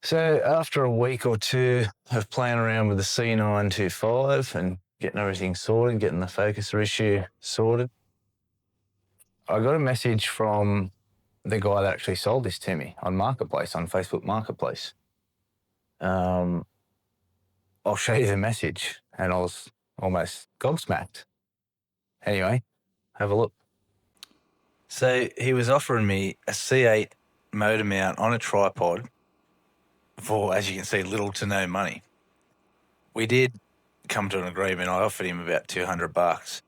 So after a week or two of playing around with the C925 and getting everything sorted, getting the focuser issue sorted, I got a message from the guy that actually sold this to me on Marketplace, on Facebook Marketplace. I'll show you the message, and I was almost gobsmacked. Anyway, have a look. So he was offering me a C8 motor mount on a tripod for, as you can see, little to no money. We did come to an agreement. I offered him about $200,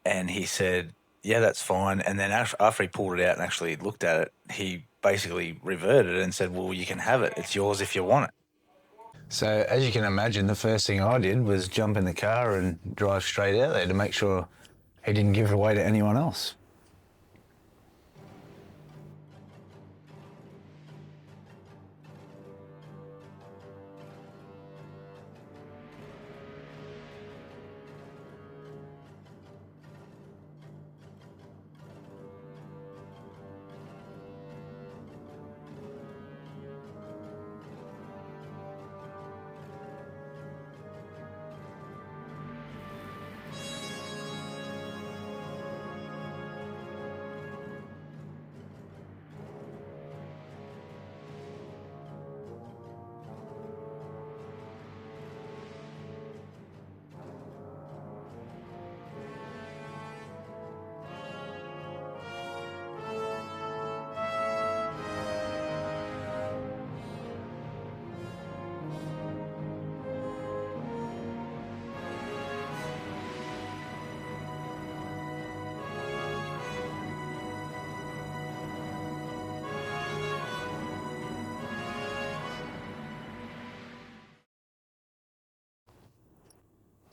and he said, yeah, that's fine. And then after he pulled it out and actually looked at it, he basically reverted and said, well, you can have it. It's yours if you want it. So as you can imagine, the first thing I did was jump in the car and drive straight out there to make sure he didn't give it away to anyone else.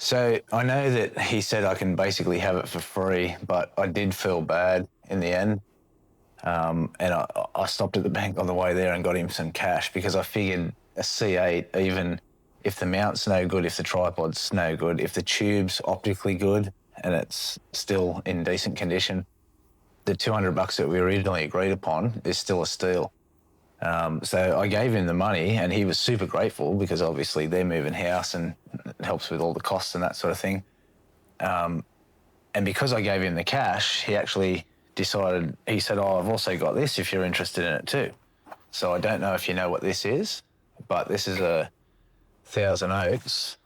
So I know that he said I can basically have it for free, but I did feel bad in the end. And I stopped at the bank on the way there and got him some cash because I figured a C8, even if the mount's no good, if the tripod's no good, if the tube's optically good and it's still in decent condition, the $200 that we originally agreed upon is still a steal. So I gave him the money and he was super grateful because obviously they're moving house and it helps with all the costs and that sort of thing. And because I gave him the cash, he actually decided, he said, oh, I've also got this if you're interested in it too. So I don't know if you know what this is, but this is a 1000 Oaks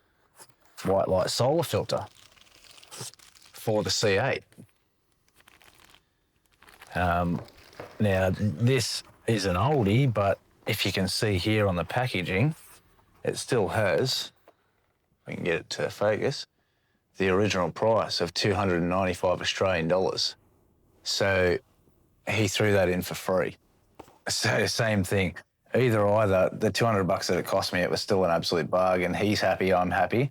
white light solar filter for the C8. Now, this is an oldie, but if you can see here on the packaging, it still has, we can get it to focus, the original price of 295 Australian dollars. So he threw that in for free. So same thing, either, the $200 that it cost me, it was still an absolute bargain. He's happy, I'm happy.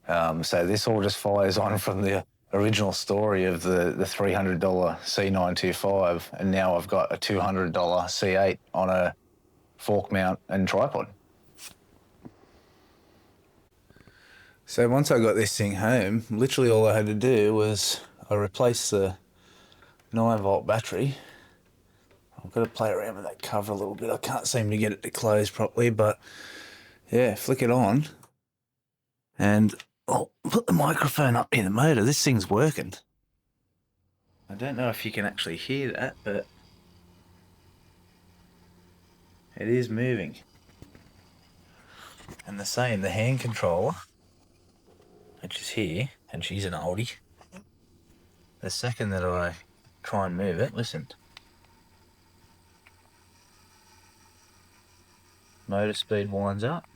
So this all just follows on from the original story of the $300 C925, and now I've got a $200 C8 on a fork mount and tripod. So once I got this thing home, literally all I had to do was I replaced the 9-volt battery. I've got to play around with that cover a little bit. I can't seem to get it to close properly, but yeah, flick it on and I'll put the microphone up in the motor. This thing's working. I don't know if you can actually hear that, but it is moving. And the same, the hand controller, which is here, and she's an oldie. The second that I try and move it, listen. Motor speed winds up.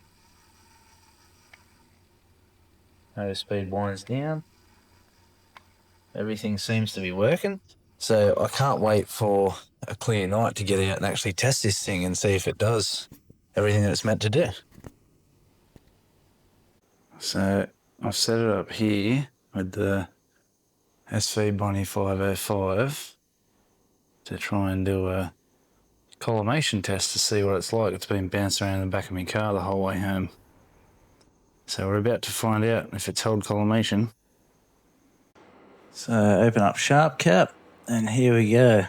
Motor speed winds down. Everything seems to be working. So I can't wait for a clear night to get out and actually test this thing and see if it does everything that it's meant to do. So I've set it up here with the SV Bonnie 505 to try and do a collimation test to see what it's like. It's been bouncing around in the back of my car the whole way home. So we're about to find out if it's held collimation. So open up Sharp Cap, and here we go.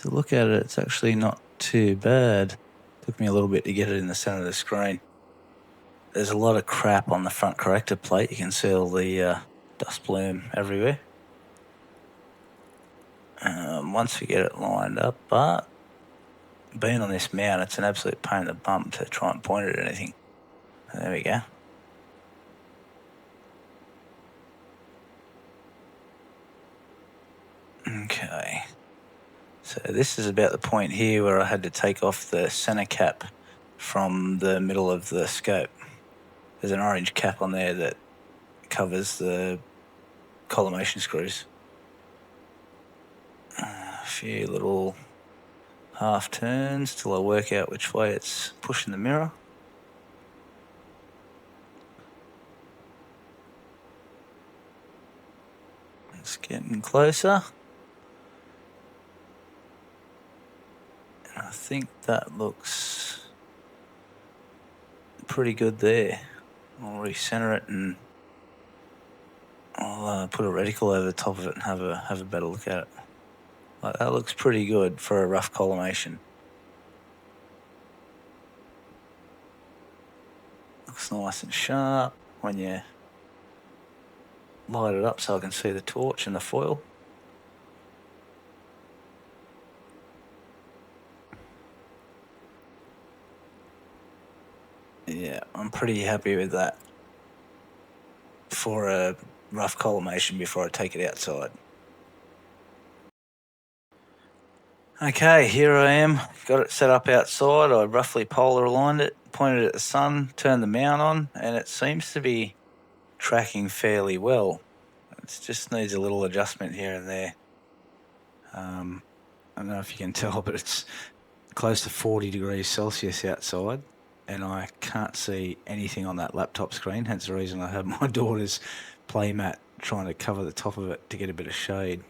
To look at it, it's actually not too bad. Took me a little bit to get it in the center of the screen. There's a lot of crap on the front corrector plate. You can see all the dust plume everywhere. Once we get it lined up, but being on this mount, it's an absolute pain in the bum to try and point it at anything. There we go. Okay. So this is about the point here where I had to take off the center cap from the middle of the scope. There's an orange cap on there that covers the collimation screws. A few little half turns till I work out which way it's pushing the mirror. It's getting closer. And I think that looks pretty good there. I'll recenter it and I'll put a reticle over the top of it and have a better look at it. Like, that looks pretty good for a rough collimation. Looks nice and sharp when you light it up so I can see the torch and the foil. Yeah, I'm pretty happy with that for a rough collimation before I take it outside. Okay, here I am. Got it set up outside. I roughly polar aligned it, pointed it at the sun, turned the mount on, and it seems to be tracking fairly well. It just needs a little adjustment here and there. I don't know if you can tell, but it's close to 40 degrees Celsius outside, and I can't see anything on that laptop screen, hence the reason I have my daughter's playmat trying to cover the top of it to get a bit of shade.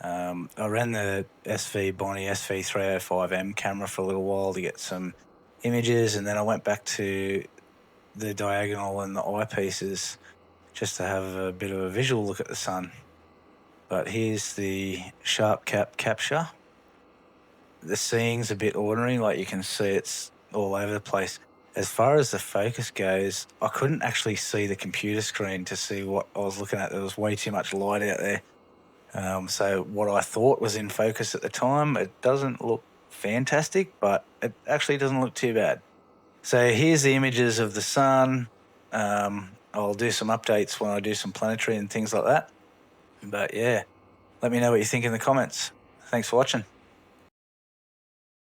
I ran the Bonnie SV305M camera for a little while to get some images, and then I went back to the diagonal and the eyepieces just to have a bit of a visual look at the sun. But here's the sharp cap capture. The seeing's a bit ordinary, like you can see it's all over the place. As far as the focus goes, I couldn't actually see the computer screen to see what I was looking at. There was way too much light out there. So what I thought was in focus at the time, it doesn't look fantastic, but it actually doesn't look too bad. So here's the images of the sun. I'll do some updates when I do some planetary and things like that. But yeah, let me know what you think in the comments. Thanks for watching.